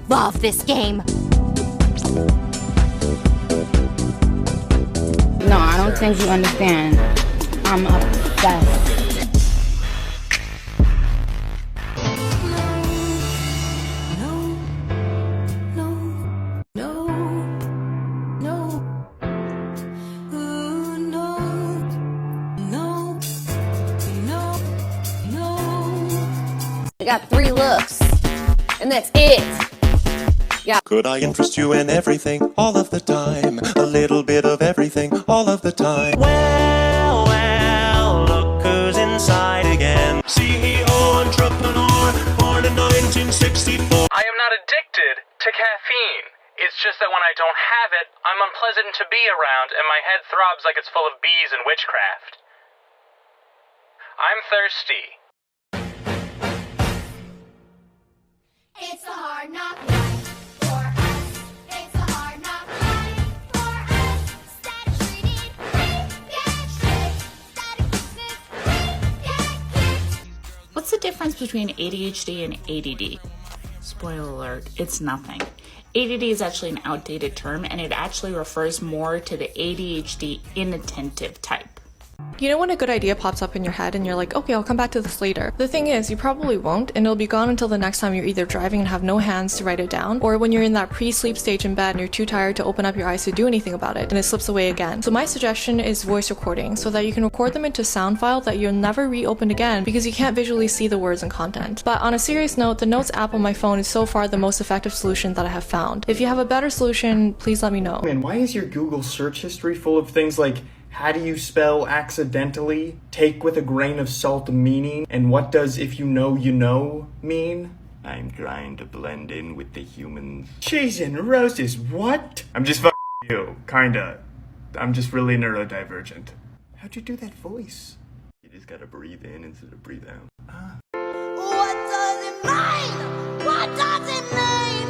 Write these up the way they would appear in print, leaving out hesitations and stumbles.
love this game. No, I don't think you understand. I'm obsessed. I got 3 looks, and that's it. Yeah. Could I interest you in everything, all of the time? A little bit of everything, all of the time. Well, look who's inside again. CEO, entrepreneur, born in 1964. I am not addicted to caffeine. It's just that when I don't have it, I'm unpleasant to be around, and my head throbs like it's full of bees and witchcraft. I'm thirsty. It's a hard knock life for us. It's a hard knock life for us. Static treated, we get shit. Static business, we get kicked. What's the difference between ADHD and ADD? Spoiler alert, it's nothing. ADD is actually an outdated term, and it actually refers more to the ADHD inattentive type. You know when a good idea pops up in your head and you're like, okay, I'll come back to this later. The thing is, you probably won't, and it'll be gone until the next time you're either driving and have no hands to write it down, or when you're in that pre-sleep stage in bed and you're too tired to open up your eyes to do anything about it, and it slips away again. So my suggestion is voice recording, so that you can record them into sound file that you'll never reopen again because you can't visually see the words and content. But on a serious note, the Notes app on my phone is so far the most effective solution that I have found. If you have a better solution, please let me know. Man, why is your Google search history full of things like how do you spell accidentally, take with a grain of salt meaning, and what does if you know mean? I'm trying to blend in with the humans. Cheese and roses, what? I'm just you, kinda. I'm just really neurodivergent. How'd you do that voice? You just gotta breathe in instead of breathe out. What does it mean? What does it mean?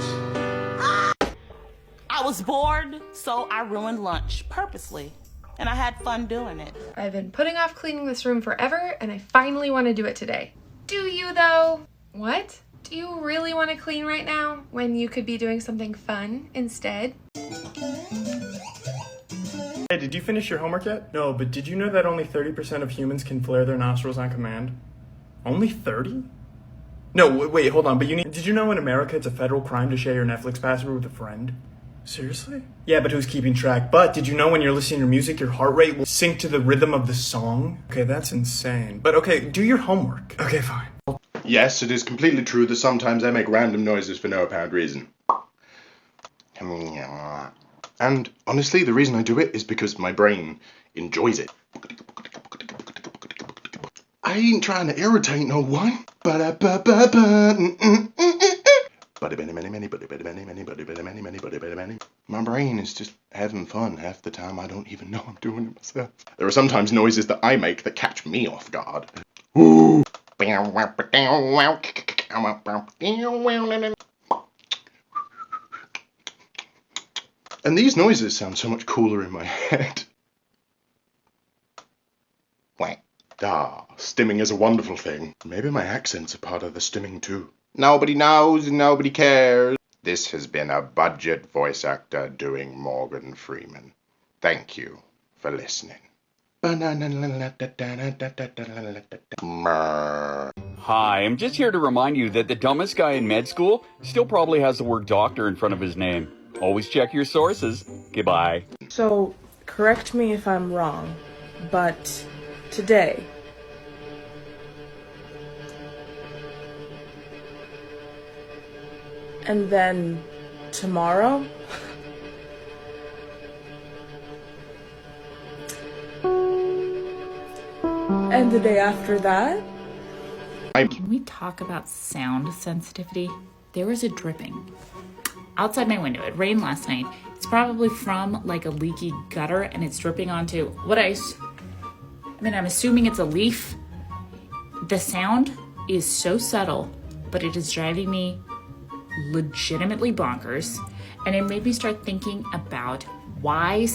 I was bored, so I ruined lunch purposely. And I had fun doing it. I've been putting off cleaning this room forever, and I finally want to do it today. Do you, though? What? Do you really want to clean right now, when you could be doing something fun instead? Hey, did you finish your homework yet? No, but did you know that only 30% of humans can flare their nostrils on command? Only 30? No, wait, hold on, but did you know in America it's a federal crime to share your Netflix password with a friend? Seriously? Yeah, but who's keeping track? But did you know when you're listening to music, your heart rate will sync to the rhythm of the song? Okay, that's insane. But okay, do your homework. Okay, fine. Yes, it is completely true that sometimes I make random noises for no apparent reason. And honestly, the reason I do it is because my brain enjoys it. I ain't trying to irritate no one. My brain is just having fun half the time. I don't even know I'm doing it myself. There are sometimes noises that I make that catch me off guard. Ooh. And these noises sound so much cooler in my head. Stimming is a wonderful thing. Maybe my accent's a part of the stimming too. Nobody knows, nobody cares. This has been a budget voice actor doing Morgan Freeman. Thank you for listening. Hi, I'm just here to remind you that the dumbest guy in med school still probably has the word doctor in front of his name. Always check your sources. Goodbye. So, correct me if I'm wrong, but today, and then tomorrow, and the day after that. Can we talk about sound sensitivity? There was a dripping outside my window. It rained last night. It's probably from like a leaky gutter and it's dripping onto I'm assuming it's a leaf. The sound is so subtle, but it is driving me legitimately bonkers. And it made me start thinking about why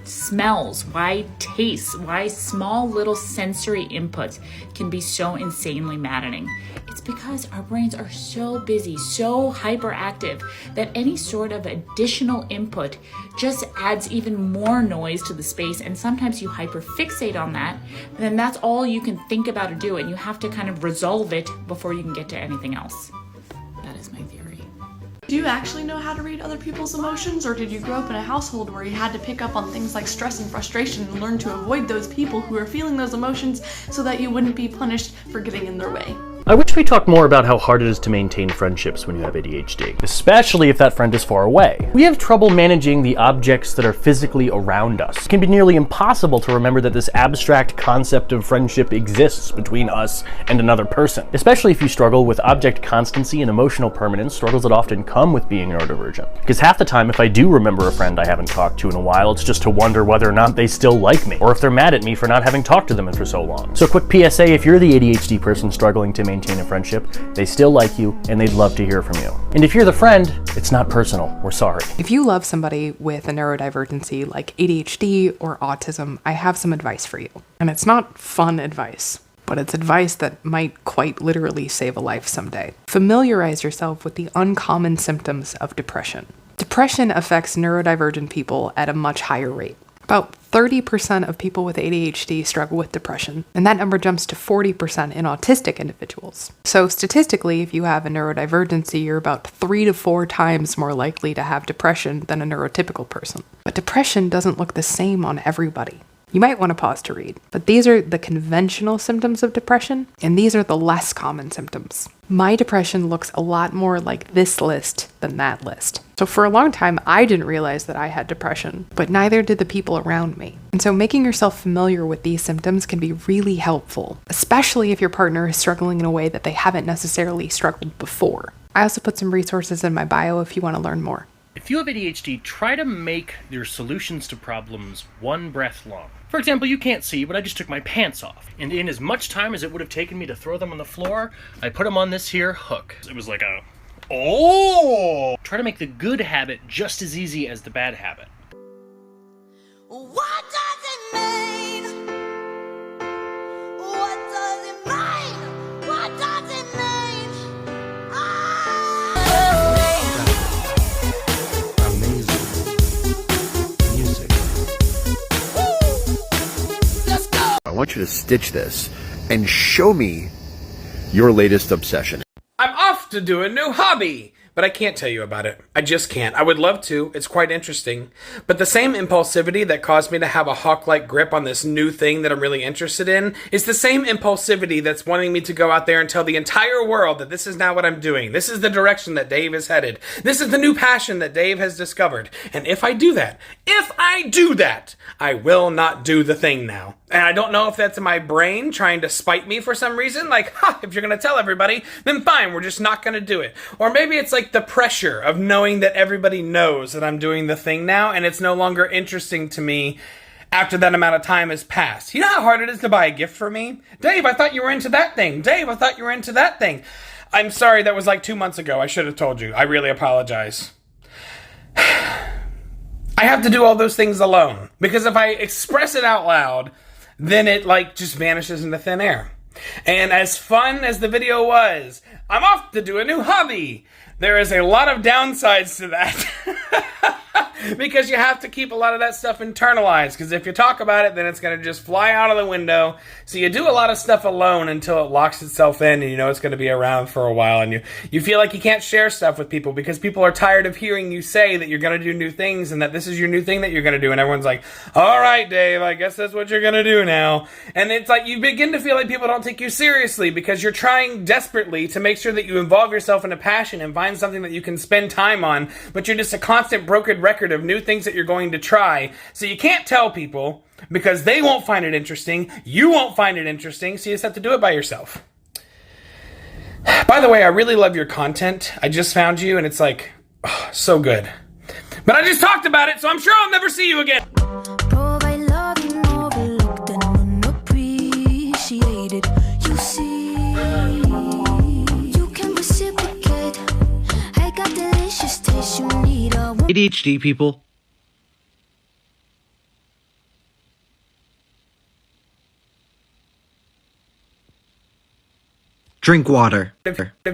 smells, why tastes, why small little sensory inputs can be so insanely maddening. It's because our brains are so busy, so hyperactive, that any sort of additional input just adds even more noise to the space, and sometimes you hyperfixate on that, and then that's all you can think about or do, and you have to kind of resolve it before you can get to anything else. That is my theory. Do you actually know how to read other people's emotions, or did you grow up in a household where you had to pick up on things like stress and frustration and learn to avoid those people who are feeling those emotions so that you wouldn't be punished for getting in their way? I wish we talked more about how hard it is to maintain friendships when you have ADHD, especially if that friend is far away. We have trouble managing the objects that are physically around us. It can be nearly impossible to remember that this abstract concept of friendship exists between us and another person, especially if you struggle with object constancy and emotional permanence, struggles that often come with being neurodivergent. Because half the time, if I do remember a friend I haven't talked to in a while, it's just to wonder whether or not they still like me, or if they're mad at me for not having talked to them for so long. So quick PSA, if you're the ADHD person struggling to maintain a friendship, they still like you and they'd love to hear from you. And if you're the friend, it's not personal. We're sorry. If you love somebody with a neurodivergency like ADHD or autism, I have some advice for you. And it's not fun advice, but it's advice that might quite literally save a life someday. Familiarize yourself with the uncommon symptoms of depression. Depression affects neurodivergent people at a much higher rate. About 30% of people with ADHD struggle with depression, and that number jumps to 40% in autistic individuals. So statistically, if you have a neurodivergency, you're about 3 to 4 times more likely to have depression than a neurotypical person. But depression doesn't look the same on everybody. You might want to pause to read, but these are the conventional symptoms of depression, and these are the less common symptoms. My depression looks a lot more like this list than that list. So for a long time, I didn't realize that I had depression, but neither did the people around me. And so making yourself familiar with these symptoms can be really helpful, especially if your partner is struggling in a way that they haven't necessarily struggled before. I also put some resources in my bio if you want to learn more. If you have ADHD, try to make your solutions to problems one breath long. For example, you can't see, but I just took my pants off. And in as much time as it would have taken me to throw them on the floor, I put them on this here hook. It was like a, oh! Try to make the good habit just as easy as the bad habit. What does it mean? What does it mean? What does it mean? I want you to stitch this and show me your latest obsession. I'm off to do a new hobby, but I can't tell you about it. I just can't. I would love to. It's quite interesting. But the same impulsivity that caused me to have a hawk-like grip on this new thing that I'm really interested in is the same impulsivity that's wanting me to go out there and tell the entire world that this is now what I'm doing. This is the direction that Dave is headed. This is the new passion that Dave has discovered. And if I do that, I will not do the thing now. And I don't know if that's my brain trying to spite me for some reason. Like, if you're going to tell everybody, then fine, we're just not going to do it. Or maybe it's like the pressure of knowing that everybody knows that I'm doing the thing now, and it's no longer interesting to me after that amount of time has passed. You know how hard it is to buy a gift for me? Dave, I thought you were into that thing. Dave, I thought you were into that thing. I'm sorry, that was like 2 months ago. I should have told you. I really apologize. I have to do all those things alone, because if I express it out loud, then it just vanishes into thin air. And as fun as the video was, I'm off to do a new hobby. There is a lot of downsides to that. Because you have to keep a lot of that stuff internalized, because if you talk about it, then it's going to just fly out of the window. So you do a lot of stuff alone until it locks itself in, and you know it's going to be around for a while, and you feel like you can't share stuff with people because people are tired of hearing you say that you're going to do new things and that this is your new thing that you're going to do, and everyone's like, all right, Dave, I guess that's what you're going to do now. And it's like you begin to feel like people don't take you seriously because you're trying desperately to make sure that you involve yourself in a passion and find something that you can spend time on, but you're just a constant broken record of new things that you're going to try. So you can't tell people because they won't find it interesting. You won't find it interesting, so you just have to do it by yourself. By the way, I really love your content. I just found you and it's like, so good. But I just talked about it, so I'm sure I'll never see you again. Provide loving, overlooked and unappreciated. You see, you can reciprocate. I got delicious taste you need. ADHD people, Drink water. If